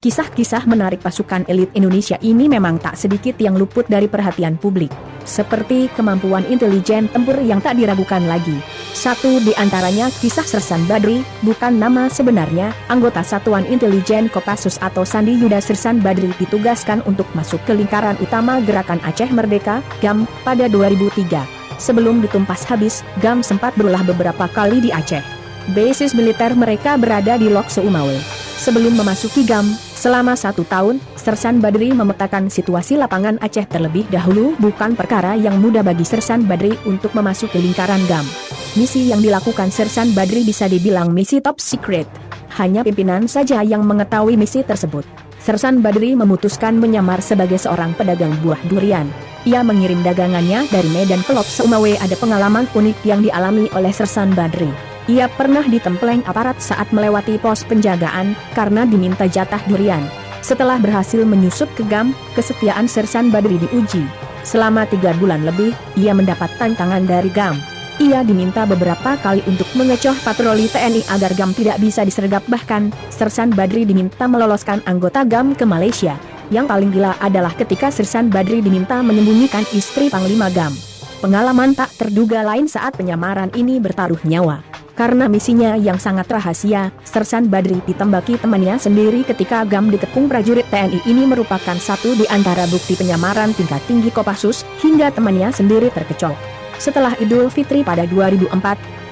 Kisah-kisah menarik pasukan elit Indonesia ini memang tak sedikit yang luput dari perhatian publik. Seperti kemampuan intelijen tempur yang tak diragukan lagi. Satu di antaranya kisah Sersan Badri, bukan nama sebenarnya, anggota Satuan Intelijen Kopassus atau Sandi Yuda Sersan Badri ditugaskan untuk masuk ke lingkaran utama Gerakan Aceh Merdeka, GAM, pada 2003. Sebelum ditumpas habis, GAM sempat berulah beberapa kali di Aceh. Basis militer mereka berada di Lok Seumawe. Sebelum memasuki GAM, selama 1 tahun, Sersan Badri memetakan situasi lapangan Aceh terlebih dahulu. Bukan perkara yang mudah bagi Sersan Badri untuk memasuki lingkaran GAM. Misi yang dilakukan Sersan Badri bisa dibilang misi top secret. Hanya pimpinan saja yang mengetahui misi tersebut. Sersan Badri memutuskan menyamar sebagai seorang pedagang buah durian. Ia mengirim dagangannya dari Medan ke Lok Seumawe. Ada pengalaman unik yang dialami oleh Sersan Badri. Ia pernah ditempleng aparat saat melewati pos penjagaan, karena diminta jatah durian. Setelah berhasil menyusup ke GAM, kesetiaan Sersan Badri diuji. Selama 3 bulan lebih, ia mendapat tantangan dari GAM. Ia diminta beberapa kali untuk mengecoh patroli TNI agar GAM tidak bisa disergap. Bahkan, Sersan Badri diminta meloloskan anggota GAM ke Malaysia. Yang paling gila adalah ketika Sersan Badri diminta menyembunyikan istri Panglima GAM. Pengalaman tak terduga lain saat penyamaran ini bertaruh nyawa. Karena misinya yang sangat rahasia, Sersan Badri ditembaki temannya sendiri ketika GAM dikepung prajurit TNI. Ini merupakan satu di antara bukti penyamaran tingkat tinggi Kopassus, hingga temannya sendiri terkecoh. Setelah Idul Fitri pada 2004,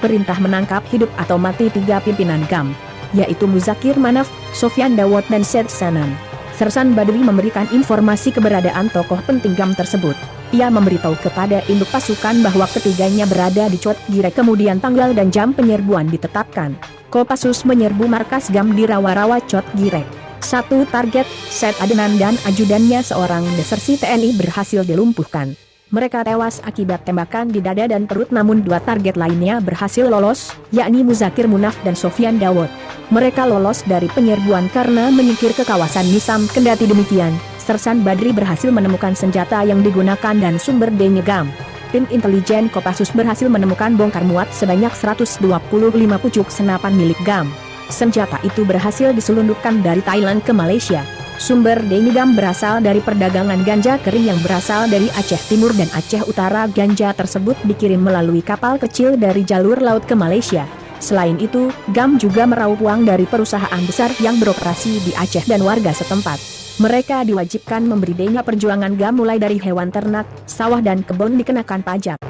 perintah menangkap hidup atau mati 3 pimpinan GAM, yaitu Muzakir Manaf, Sofyan Dawud dan Syed Sanan. Sersan Badri memberikan informasi keberadaan tokoh penting GAM tersebut. Ia memberitahu kepada induk pasukan bahwa ketiganya berada di Cot Girek. Kemudian tanggal dan jam penyerbuan ditetapkan. Kopassus menyerbu markas GAM di Rawa-Rawa Cot Girek. Satu target, Syed Adnan dan ajudannya seorang desersi TNI berhasil dilumpuhkan. Mereka tewas akibat tembakan di dada dan perut, namun 2 target lainnya berhasil lolos, yakni Muzakir Munaf dan Sofyan Dawud. Mereka lolos dari penyerbuan karena menyingkir ke kawasan Nisam. Kendati demikian, Sersan Badri berhasil menemukan senjata yang digunakan dan sumber daya GAM. Tim intelijen Kopassus berhasil menemukan bongkar muat sebanyak 125 pucuk senapan milik GAM. Senjata itu berhasil diselundupkan dari Thailand ke Malaysia. Sumber daya GAM berasal dari perdagangan ganja kering yang berasal dari Aceh Timur dan Aceh Utara. Ganja tersebut dikirim melalui kapal kecil dari jalur laut ke Malaysia. Selain itu, GAM juga meraup uang dari perusahaan besar yang beroperasi di Aceh dan warga setempat. Mereka diwajibkan memberi dana perjuangan GAM mulai dari hewan ternak, sawah dan kebun dikenakan pajak.